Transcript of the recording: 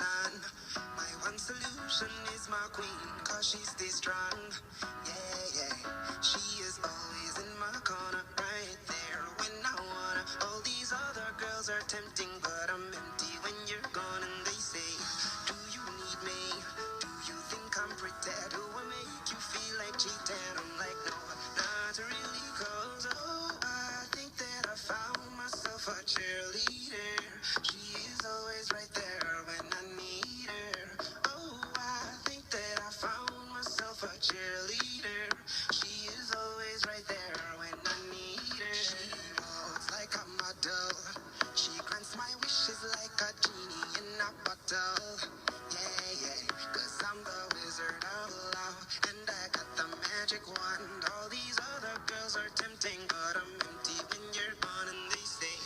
motivation. My one solution is my queen, cause she stays strong. Yeah, yeah. She is always in my corner, right there when I wanna. All these other girls are tempting, but I'm empty when you're gone. And they say, do you need me? Do you think I'm pretty? Do I make you feel like cheating? I'm like, no, not really, cause oh, I think that I found myself a cheerleader. She is always right there when I need her. Oh, I think that I found myself a cheerleader. She is always right there when I need her. She walks like a model. She grants my wishes like a genie in a bottle. Yeah, yeah, cause I'm the wizard of love. And I got the magic wand. All these other girls are tempting, but I'm empty when you're gone. And they say,